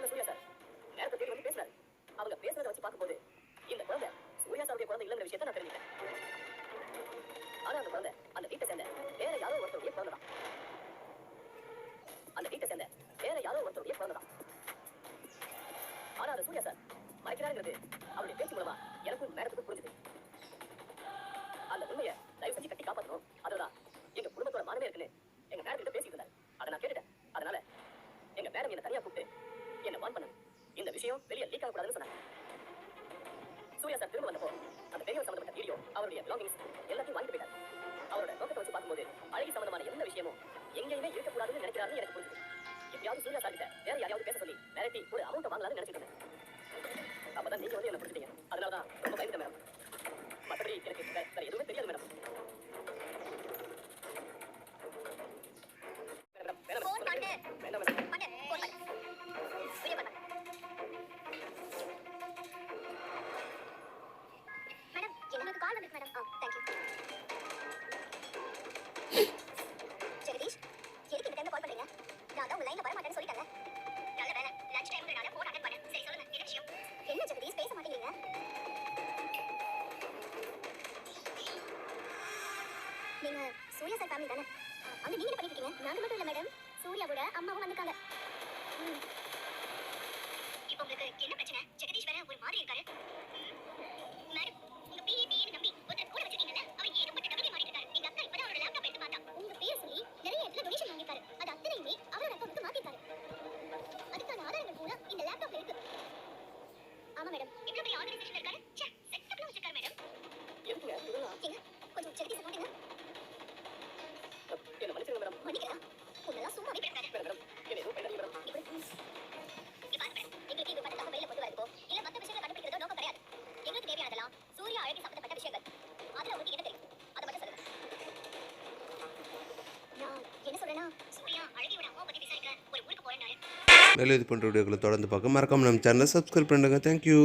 அந்த சூர்யா சார் நேரத்தை தேடி வந்து பேசுறாரு. அவங்க பேசுறத வச்சு பார்க்கும்போது இந்த குழந்தை சூர்யா சாருடைய குழந்தை இல்லைங்கிற விஷயத்தை நான் தெரிஞ்சுக்கிட்டேன். ஆனா அந்த குழந்தை அந்த வீட்டை சேர்ந்த வேற யாரோ ஒருத்தருடைய குழந்தைதான். அந்த வீட்டை சேர்ந்த வேற யாரோ ஒருத்தருடைய குழந்தைதான். ஆனா அந்த சூர்யா சார் மறைக்கிறாருங்கிறது அவருடைய பேச்சு மூலமா எனக்கும் மேடத்துக்கும் புரிஞ்சுது. அந்த உண்மையை தயவு செஞ்சு கட்டி காப்பாற்றணும். அதுதான் எங்க குடும்பத்தோட மானமே இருக்குன்னு எங்க மேடம் கிட்ட பேசிட்டு இருந்தாரு. அதை நான் கேட்டுட்டேன். அதனால எங்க மேடம் என்ன தனியா கூப்பிட்டு என்ன வான் பண்ணு, இந்த விஷயம் வெளியே லீக் ஆகக்கூடாதுன்னு சொன்னாங்க. சூர்யா சார் திரும்ப வந்தப்போ அந்த பெரியவர் சம்பந்தப்பட்ட வீடியோ, அவருடைய பிலாங்கிங்ஸ் எல்லாத்தையும் வாங்கிட்டு போயிட்டாரு. அவரோட நோக்கத்தை வச்சு பார்க்கும்போது அழகி சம்பந்தமான எந்த விஷயமும் எங்கேயுமே இருக்கக்கூடாதுன்னு நினைக்கிறாருன்னு எனக்கு புரிஞ்சுது. எப்படியாவது சூர்யா சார் கிட்ட வேற யாரையாவது பேச சொல்லி மிரட்டி ஒரு அமௌண்ட் வாங்கலாம்னு நினைச்சிட்டு இருந்தேன். அப்பதான் நீங்க வந்து என்ன புரிஞ்சுட்டீங்க. அதனாலதான் ரொம்ப பயந்துட்டேன் மேடம். மற்றபடி எனக்கு வேற எதுவுமே தெரியாது மேடம். நீங்க சூர்யா சார் ஃபேமிலி தானே? அங்க நீங்க என்ன பண்ணிட்டு இருக்கீங்க? நாங்க மட்டும் இல்ல மேடம், சூர்யாவோட அம்மாவும் வந்திருக்காங்க. இப்போ உங்களுக்கு என்ன பிரச்சனை? ஜெகதீஷ் வேற ஒரு மாதிரி இருக்காரு. மேடம், உங்க பிஏபிஏ நம்பி ஒருத்தர் கூட வச்சிருக்கீங்கல்ல, அவர் ஏகப்பட்ட டபுள் மாறிட்டு இருக்காரு. எங்க அக்கா இப்பதான் அவரோட லேப்டாப் எடுத்து பார்த்தா. உங்க பேர் சொல்லி நிறைய இடத்துல டொனேஷன் வாங்கிருக்காரு. அது அத்தனையுமே அவரோட அக்கௌண்ட்க்கு மாத்திட்டாரு. அதுக்கான ஆதாரங்கள் பூரா இந்த லேப்டாப்ல இருக்கு. ஆமா மேடம், இவ்வளவு பெரிய ஆர்கனைசேஷன் இருக்காரு. ச்சே, செட்டப்லாம் வச்சிருக்காரு மேடம். எதுக்குங்க இதெல்லாம்? ஏங்க, கொஞ்சம் ஜெகதீஷ் கூட்டிங்க. என்ன மன்னிச்சிருங்க மேடம். மன்னிக்கிறேன். உன்னெல்லாம் சும்மா விட்டுறாத. மேடம் என்ன எதுவும் பண்ணாதீங்க மேடம். எங்களுக்கு இது பணத்தை வெளியில கொண்டு வரதுக்கோ இல்ல மத்த விஷயங்களை கண்டுபிடிக்கிறதோ நோக்கம் கிடையாது. எங்களுக்கு தேவையானதெல்லாம் சூர்யா அழகி சம்பந்தப்பட்ட விஷயங்கள். அதுல உங்களுக்கு என்ன தெரியும் அதை மட்டும் சொல்லுங்க. நான் என்ன சொல்றேன்னா, சூர்யா அழகியோட அம்மா பத்தி விசாரிக்க ஒரு ஊருக்கு போறேன்னாரு. மேலும் இது போன்ற வீடியோக்களை தொடர்ந்து பார்க்க மறக்காம நம்ம சேனலை சப்ஸ்கிரைப் பண்ணுங்க. தேங்க்யூ.